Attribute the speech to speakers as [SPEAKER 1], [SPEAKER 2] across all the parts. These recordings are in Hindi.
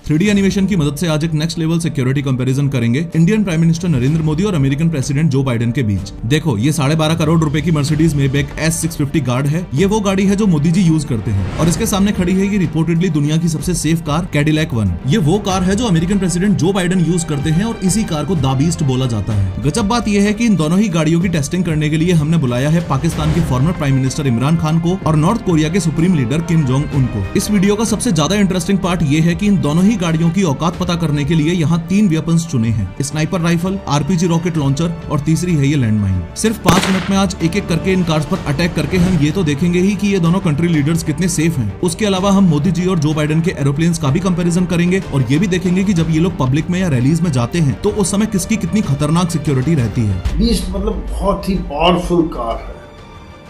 [SPEAKER 1] 3D एनिमेशन की मदद से आज एक नेक्स्ट लेवल सिक्योरिटी कंपैरिजन करेंगे Indian prime minister Narendra Modi और अमेरिकन प्रेसिडेंट जो बाइडेन के बीच। देखो, ये 12.5 करोड़ रुपए की मर्सिडीज मेबैक S650 गार्ड है। ये वो गाड़ी है जो मोदी जी यूज करते हैं और इसके सामने खड़ी है ये रिपोर्टेडली दुनिया की सबसे सेफ कार कैडिलैक 1। ये वो कार है जो American president Joe Biden use करते हैं और इसी कार को द बीस्ट बोला जाता है। गजब बात यह है कि इन दोनों ही गाड़ियों की टेस्टिंग करने के लिए हमने बुलाया है पाकिस्तान के farmer prime minister Imran Khan को और नॉर्थ कोरिया के supreme leader Kim Jong Un को। इस वीडियो का सबसे ज्यादा इंटरेस्टिंग पार्ट ये है कि इन दोनों ही गाड़ियों की औकात पता करने के लिए यहाँ 3 वेपन्स चुने हैं, sniper rifle, RPG rocket launcher और तीसरी है ये लैंडमाइन। सिर्फ 5 मिनट में आज एक एक करके इन कार्स पर अटैक करके हम ये तो देखेंगे ही कि ये दोनों कंट्री लीडर्स कितने सेफ हैं। उसके अलावा हम मोदी जी और जो बाइडेन के एरोप्लेन्स का भी कंपैरिजन करेंगे और ये भी देखेंगे कि जब ये लोग पब्लिक में या रैलीज में जाते हैं तो उस समय किसकी कितनी खतरनाक सिक्योरिटी रहती है।
[SPEAKER 2] बीस्ट मतलब बहुत ही पावरफुल कार है,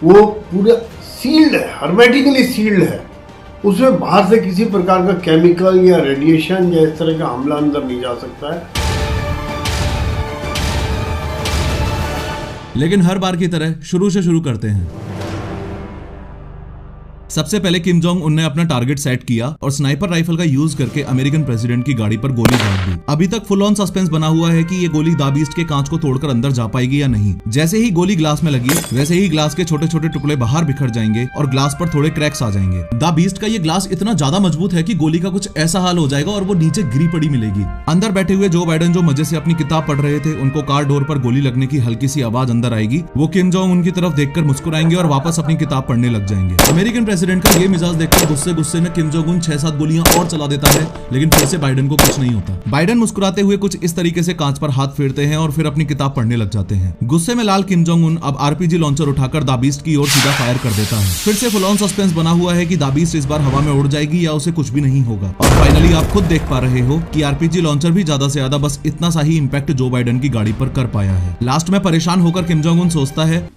[SPEAKER 2] वो पूरा सील्ड है, हर्मेटिकली सील्ड है। उसमें बाहर से किसी प्रकार का केमिकल या रेडिएशन या इस तरह का हमला अंदर नहीं जा सकता है।
[SPEAKER 1] लेकिन हर बार की तरह शुरू से शुरू करते हैं। सबसे पहले किम जोंग उन ने अपना टारगेट सेट किया और स्नाइपर राइफल का यूज करके अमेरिकन प्रेसिडेंट की गाड़ी पर गोली दाग दी। अभी तक फुल ऑन सस्पेंस बना हुआ है कि ये गोली द बीस्ट के कांच को तोड़कर अंदर जा पाएगी या नहीं। जैसे ही गोली ग्लास में लगी वैसे ही ग्लास के छोटे छोटे टुकड़े बाहर बिखर जाएंगे और ग्लास पर थोड़े क्रैक्स आ जाएंगे। द बीस्ट का ये ग्लास इतना ज्यादा मजबूत है कि गोली का कुछ ऐसा हाल हो जाएगा और वो नीचे गिरी पड़ी मिलेगी। अंदर बैठे हुए जो बाइडेन जो मजे से अपनी किताब पढ़ रहे थे, उनको कार डोर पर गोली लगने की हल्की सी आवाज अंदर आएगी। वो किम जोंग उनकी तरफ देखकर मुस्कुराएंगे और वापस अपनी किताब पढ़ने लग जाएंगे। अमेरिकन प्रेसिडेंट का ये मिजाज देखकर गुस्से में किम जोंग उन 6-7 गोलियां और चला देता है, लेकिन फिर से बाइडेन को कुछ नहीं होता। बाइडेन मुस्कुराते हुए कुछ इस तरीके से कांच पर हाथ फेरते हैं और फिर अपनी किताब पढ़ने लग जाते हैं। गुस्से में लाल किम जोंग उन अब RPG लॉन्चर उठाकर द बीस्ट की ओर सीधा फायर कर देता है। फिर से फुल ऑन सस्पेंस बना हुआ है कि द बीस्ट इस बार हवा में उड़ जाएगी या उसे कुछ भी नहीं होगा। और फाइनली आप खुद देख पा रहे हो कि RPG लॉन्चर भी ज्यादा से ज्यादा बस इतना सा ही इंपैक्ट जो बाइडेन की गाड़ी पर कर पाया है। लास्ट में परेशान होकर किम जोंग उन सोचता है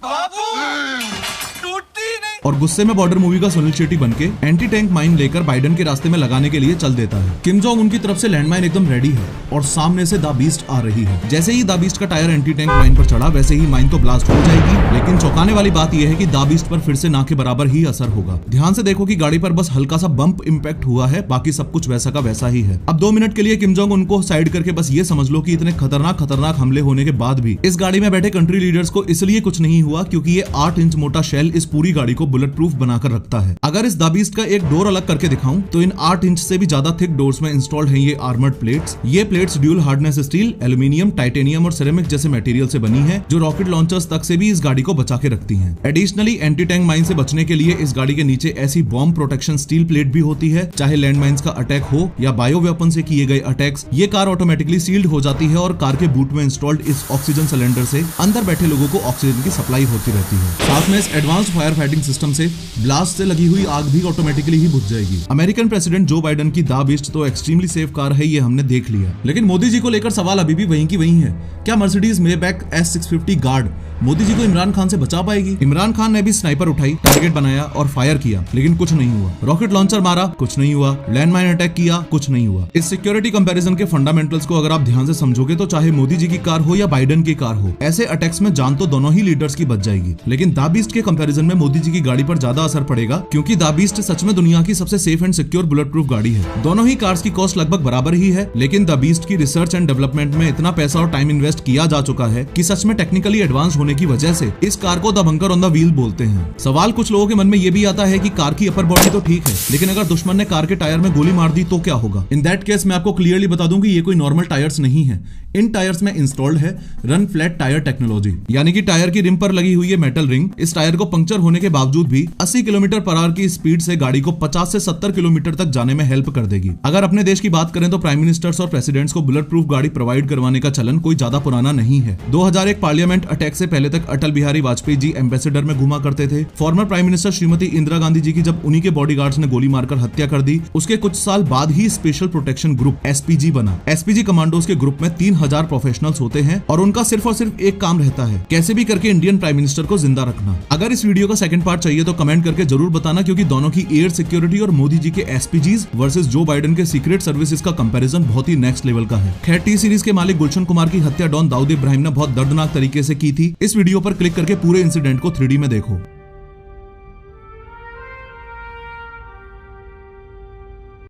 [SPEAKER 1] और गुस्से में बॉर्डर मूवी का सुनील शेट्टी बनके एंटी टैंक माइन लेकर बाइडेन के रास्ते में लगाने के लिए चल देता है। किम जोंग उनकी तरफ से लैंडमाइन एकदम रेडी है और सामने से द बीस्ट आ रही है। जैसे ही द बीस्ट का टायर एंटी टैंक माइन पर चढ़ा वैसे ही माइन तो ब्लास्ट हो जाएगी, लेकिन चौंकाने वाली बात यह है कि द बीस्ट पर फिर से ना के बराबर ही असर होगा। ध्यान से देखो कि गाड़ी पर बस हल्का सा बम्प इम्पैक्ट हुआ है, बाकी सब कुछ वैसा का वैसा ही है। अब 2 मिनट के लिए किम जोंग उनको साइड करके बस ये समझ लो कि इतने खतरनाक हमले होने के बाद भी इस गाड़ी में बैठे कंट्री लीडर्स को इसलिए कुछ नहीं हुआ क्योंकि ये 8 इंच मोटा शेल इस पूरी गाड़ी को बुलेट प्रूफ बनाकर रखता है। अगर इस द बीस्ट का एक डोर अलग करके दिखाऊं तो इन 8 इंच से भी ज्यादा थिक डोर्स में इंस्टॉल्ड हैं ये आर्मर्ड प्लेट्स। ये plates dual hardness steel, aluminium, titanium और सिरेमिक जैसे मटेरियल से बनी है जो रॉकेट लॉन्चर्स तक से भी इस गाड़ी को बचा के रखती हैं। एडिशनली एंटी टैंक माइन से बचने के लिए इस गाड़ी के नीचे ऐसी बॉम्ब प्रोटेक्शन स्टील प्लेट भी होती है, चाहे लैंड माइंस का अटैक हो या बायो वेपन से किए गए अटैक्स। ये कार ऑटोमेटिकली सील्ड हो जाती है और कार के बूट में इंस्टॉल्ड इस ऑक्सीजन सिलेंडर से अंदर बैठे लोगों को ऑक्सीजन की सप्लाई होती रहती है। साथ में इस एडवांस्ड फायर फाइटिंग सिस्टम से ब्लास्ट से लगी हुई आग भी ऑटोमेटिकली ही बुझ जाएगी। अमेरिकन प्रेसिडेंट जो बाइडेन की द बीस्ट तो एक्सट्रीमली सेफ कार है, ये हमने देख लिया, लेकिन मोदी जी को लेकर सवाल अभी भी वहीं की वहीं है। क्या Mercedes Maybach S650 guard Modi ji को इमरान खान से बचा पाएगी? इमरान खान ने भी स्नाइपर उठाई, टारगेट बनाया और फायर किया, लेकिन कुछ नहीं हुआ। रॉकेट लॉन्चर मारा, कुछ नहीं हुआ। लैंडमाइन अटैक किया, कुछ नहीं हुआ। इस सिक्योरिटी कंपैरिजन के फंडामेंटल्स को अगर आप ध्यान से समझोगे तो चाहे मोदी जी की कार हो या बाइडेन की कार हो, ऐसे अटैक्स में जान तो दोनों ही लीडर्स की बच जाएगी। लेकिन द बीस्ट के कंपैरिजन में मोदी जी की गाड़ी पर ज्यादा असर पड़ेगा क्योंकि द बीस्ट सच में दुनिया की सबसे safe and secure bullet proof गाड़ी है। दोनों ही कार्स की कॉस्ट लगभग बराबर ही है, लेकिन द बीस्ट की रिसर्च एंड डेवलपमेंट में इतना पैसा और टाइम इन्वेस्ट किया जा चुका है कि सच में टेक्निकली एडवांस होने की वजह से इस कार को the bunker on the wheel बोलते हैं। सवाल कुछ लोगों के मन में ये भी आता है कि कार की अपर बॉडी तो ठीक है, लेकिन अगर दुश्मन ने कार के टायर में गोली मार दी तो क्या होगा? इन दैट केस मैं आपको क्लियरली बता दूं कि ये कोई नॉर्मल टायर्स नहीं है। इन टायर्स में इंस्टॉल्ड है रन फ्लैट टायर टेक्नोलॉजी, यानी कि टायर की रिम पर लगी हुई है मेटल रिंग इस टायर को पंक्चर होने के बावजूद भी 80 किलोमीटर पर आवर की स्पीड से गाड़ी को 50 से 70 किलोमीटर तक जाने में हेल्प कर देगी। अगर अपने देश की बात करें तो प्राइम मिनिस्टर्स और प्रेसिडेंट्स को बुलेट प्रूफ गाड़ी प्रोवाइड करवाने का चलन कोई ज्यादा पुराना नहीं है। 2001 पार्लियामेंट अटैक से पहले तक अटल बिहारी वाजपेयी जी एम्बेसडर में घुमा करते थे। Former prime minister Shrimati Indira Gandhi ji की जब उन्हीं के बॉडीगार्ड्स ने गोली मारकर हत्या कर दी, उसके कुछ साल बाद ही स्पेशल प्रोटेक्शन ग्रुप SPG बना। SPG कमांडोज के ग्रुप में 3000 प्रोफेशनल्स होते हैं और उनका सिर्फ और सिर्फ एक काम रहता है, कैसे भी करके इंडियन प्राइम मिनिस्टर को जिंदा रखना। अगर इस वीडियो का सेकंड पार्ट चाहिए तो कमेंट करके जरूर बताना, क्योंकि दोनों की एयर सिक्योरिटी और मोदी जी के SPGs वर्सेस जो बाइडेन के सीक्रेट सर्विसेज का कंपैरिजन बहुत ही नेक्स्ट लेवल का है। खैर, टी सीरीज के मालिक गुलशन कुमार की हत्या डॉन दाऊद इब्राहिम ने बहुत दर्दनाक तरीके से की थी। इस वीडियो पर क्लिक करके पूरे इंसिडेंट को 3D में देखो।